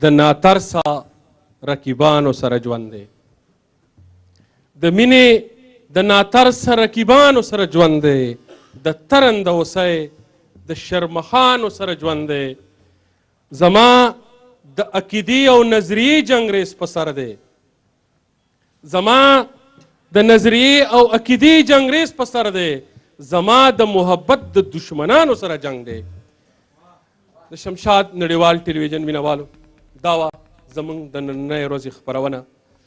د ناترسه رقیبانو سره ژوند دی د مینې د ناترسه رقیبانو سره ژوند دی د ترند اوسۍ د شرمخانو سره ژوند دی زما د عقیدې او نظریې جنګریز په سر دی زما د نظریې او عقیدې جنګریز په سر دی زما د محبت د دشمنانو سره جنگ دی د شمشاد نړیوال ټلویزیون مینوالو دا وه زموږ د نننۍ ورځې خپرونه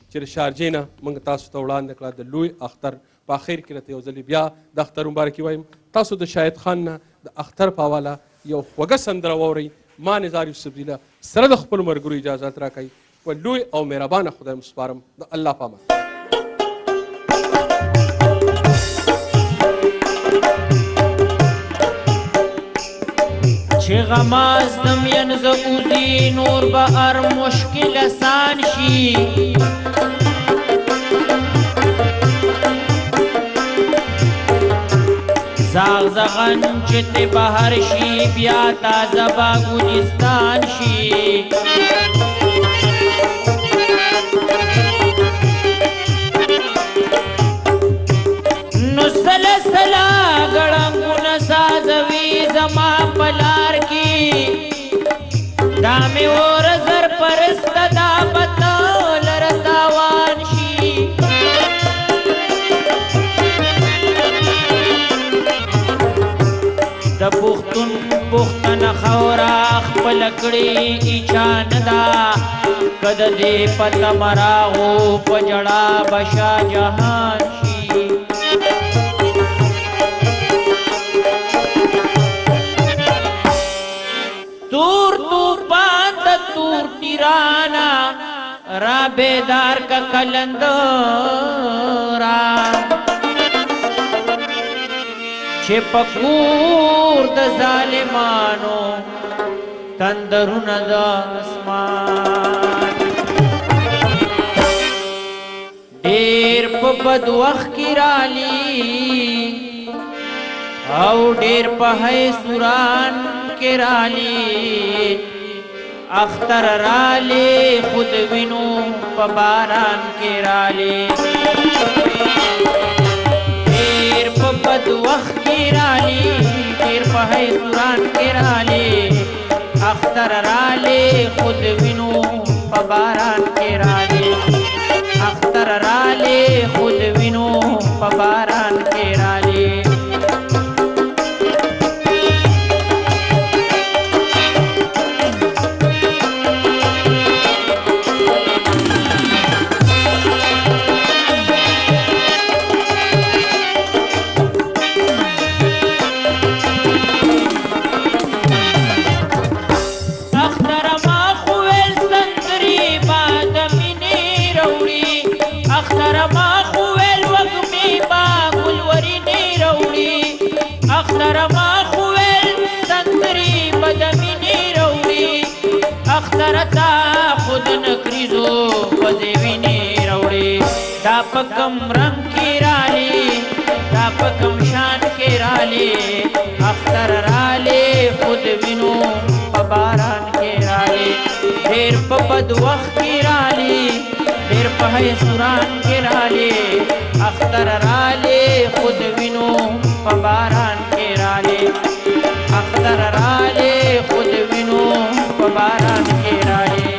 چې د شارجې نه موږ تاسو ته وړاندې کړه د لوی اختر په اخر کې راته یو ځلې بیا د اختر مبارکي وایم تاسو د شاهد خان نه د اختر په حواله یو خوږه سندره واورئ ما نزار یوسفزي سره د خپلو ملګرو اجازت راکوئ په لوی او مهربانه خدای مو سپارم د الله په امان چې غماز دم ینزه اوزي نور به هر مشکل اسان شي زاغ زغن چې ته بهر شي بیا تازه به ګلستان شي نو سله سله ګړنګونه سازوي زما په لار کې دا مې اور زر پرست دا پته لره تاوان شي د پښتون پښتنه خاوره خپله کړې ایچا نه ده که د دې په تمراغو په ژړا به شاه جهان شي تور طوفان د تور تیرانا را بیدار کا کلندرا چې پکور د ظالمانو تندرونه د اسمان ډېر په بد وخت کې رالي او ډېر په حیثوران رالی اختر رالی خود وینو په باران کې رالی ډېر په بد وخت کې رالی ډېر په حیثوران کې رالی اختر رالی خود وینو په باران کې رالی اختر رالی خود وینو په باران کې رالی اخترتا خود نکریزو وزیوینی روڑی دا پکم رنگ کی رالی دا پکم شان کی رالی اختر رالی خود وینو پباران کی رالی دیر پا بد وقت کی رالی دیر پا حیثوران کی رالی اختر رالی خود وینو پباران کی رالی اختر رالی خود وینو پباران کی رالی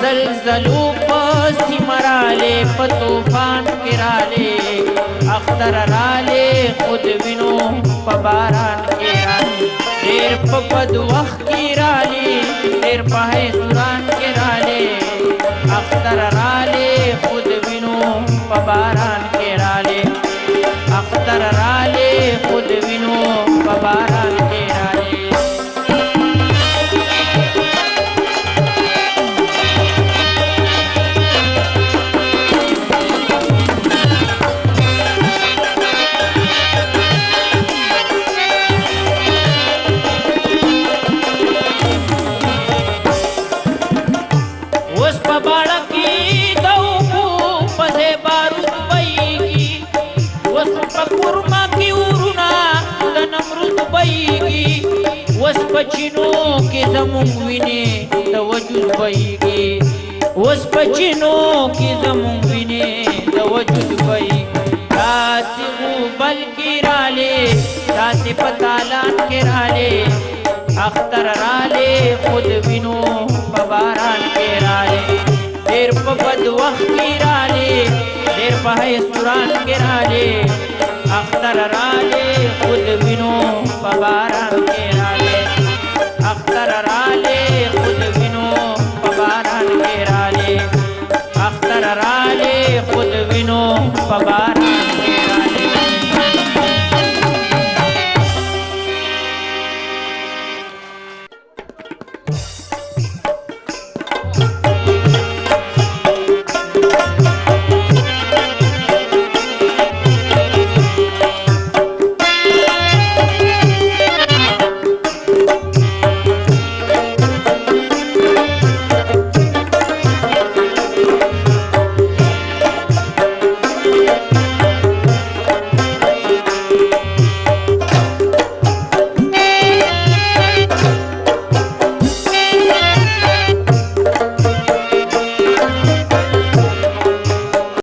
زلزلو پسی مرالی پا توفان کی رالی اختر رالی خود وینو پا باران کی رالی دیر پا بد وقت کی رالی دیر پا حیثوران کی رالی اختر رالی خود وینو باران کې رالی اختر رالی خود وینو په باران کې رالی پچینو کې زمون ویني د وجود بهيږي اوس پچینو کې زمون ویني د وجود بهيږي راتي غوبل کې رالې راتي پتالان کې رالې اختر رالې خود وینو په باران کې رالې ډېر په بد وخت کې رالې ډېر په سوران کې رالې اختر رالې خود وینو په باران کې رالې اختر رالی خود وینو په باران کې رالی اختر رالی خود وینو په باران کې